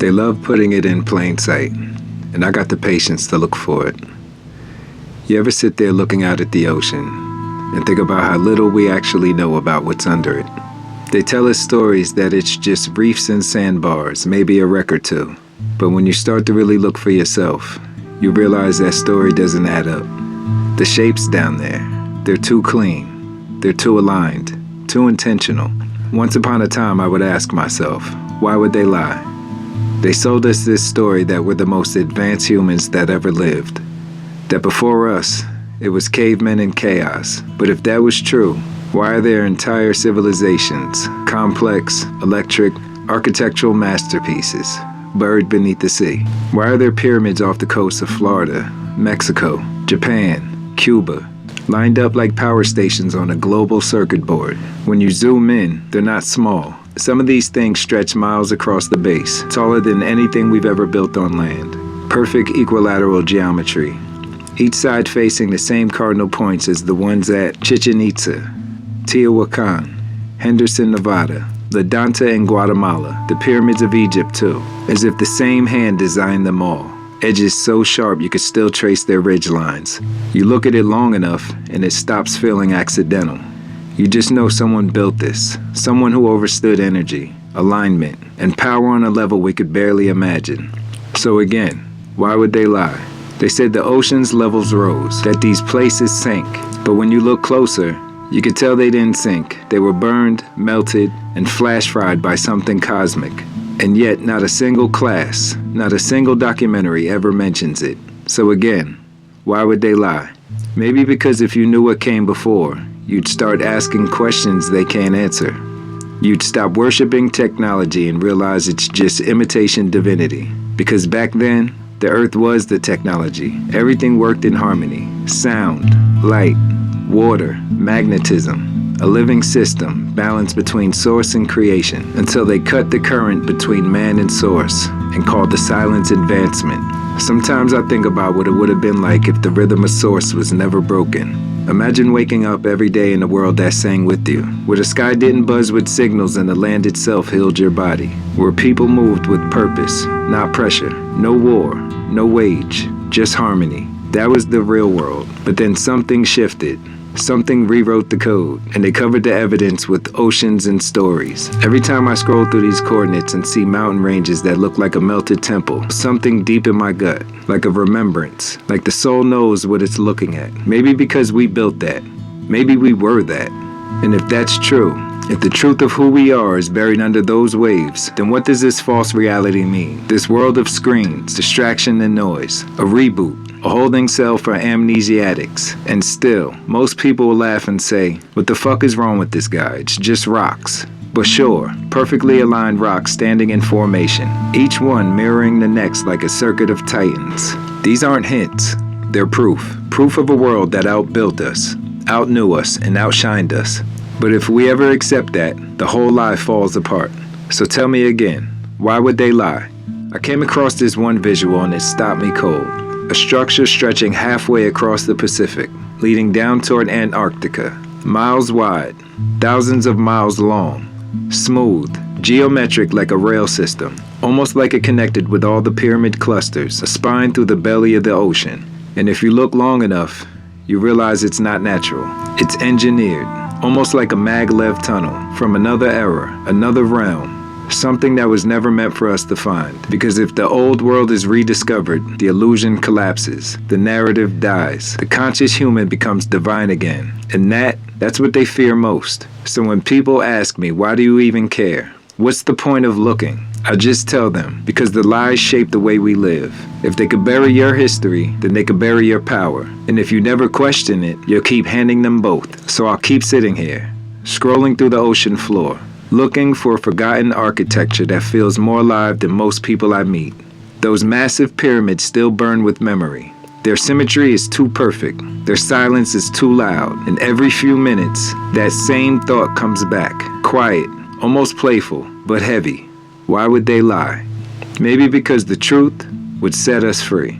They love putting it in plain sight, and I got the patience to look for it. You ever sit there looking out at the ocean and think about how little we actually know about what's under it? They tell us stories that it's just reefs and sandbars, maybe a wreck or two. But when you start to really look for yourself, you realize that story doesn't add up. The shapes down there, they're too clean, they're too aligned, too intentional. Once upon a time, I would ask myself, why would they lie? They sold us this story that we're the most advanced humans that ever lived. That before us, it was cavemen and chaos. But if that was true, why are there entire civilizations, complex, electric, architectural masterpieces, buried beneath the sea? Why are there pyramids off the coast of Florida, Mexico, Japan, Cuba, lined up like power stations on a global circuit board? When you zoom in, they're not small. Some of these things stretch miles across the base, taller than anything we've ever built on land. Perfect equilateral geometry, each side facing the same cardinal points as the ones at Chichen Itza, Teotihuacan, Henderson, Nevada, La Danta in Guatemala, the pyramids of Egypt too, as if the same hand designed them all. Edges so sharp you could still trace their ridge lines. You look at it long enough and it stops feeling accidental. You just know someone built this, someone who understood energy, alignment, and power on a level we could barely imagine. So again, why would they lie? They said the ocean's levels rose, that these places sank. But when you look closer, you could tell they didn't sink. They were burned, melted, and flash fried by something cosmic. And yet not a single class, not a single documentary ever mentions it. So again, why would they lie? Maybe because if you knew what came before, you'd start asking questions they can't answer. You'd stop worshiping technology and realize it's just imitation divinity. Because back then, the earth was the technology. Everything worked in harmony. Sound, light, water, magnetism, a living system balanced between source and creation, until they cut the current between man and source and called the silence advancement. Sometimes I think about what it would have been like if the rhythm of source was never broken. Imagine waking up every day in a world that sang with you, where the sky didn't buzz with signals and the land itself healed your body, where people moved with purpose, not pressure, no war, no wage, just harmony. That was the real world. But then something shifted. Something rewrote the code, and they covered the evidence with oceans and stories. Every time I scroll through these coordinates and see mountain ranges that look like a melted temple, something deep in my gut, like a remembrance, like the soul knows what it's looking at. Maybe because we built that. Maybe we were that. And if that's true, if the truth of who we are is buried under those waves, then what does this false reality mean? This world of screens, distraction and noise, a reboot, a holding cell for amnesiatics. And still, most people will laugh and say, what the fuck is wrong with this guy? It's just rocks. But sure, perfectly aligned rocks standing in formation, each one mirroring the next like a circuit of titans. These aren't hints, they're proof. Proof of a world that outbuilt us, outknew us, and outshined us. But if we ever accept that, the whole lie falls apart. So tell me again, why would they lie? I came across this one visual and it stopped me cold. A structure stretching halfway across the Pacific, leading down toward Antarctica. Miles wide, thousands of miles long. Smooth, geometric like a rail system. Almost like it connected with all the pyramid clusters, a spine through the belly of the ocean. And if you look long enough, you realize it's not natural. It's engineered, almost like a maglev tunnel from another era, another realm. Something that was never meant for us to find. Because if the old world is rediscovered, the illusion collapses, the narrative dies, the conscious human becomes divine again. And that's what they fear most. So when people ask me, why do you even care? What's the point of looking? I just tell them, because the lies shape the way we live. If they could bury your history, then they could bury your power. And if you never question it, you'll keep handing them both. So I'll keep sitting here, scrolling through the ocean floor, looking for a forgotten architecture that feels more alive than most people I meet. Those massive pyramids still burn with memory. Their symmetry is too perfect. Their silence is too loud. And every few minutes, that same thought comes back. Quiet, almost playful, but heavy. Why would they lie? Maybe because the truth would set us free.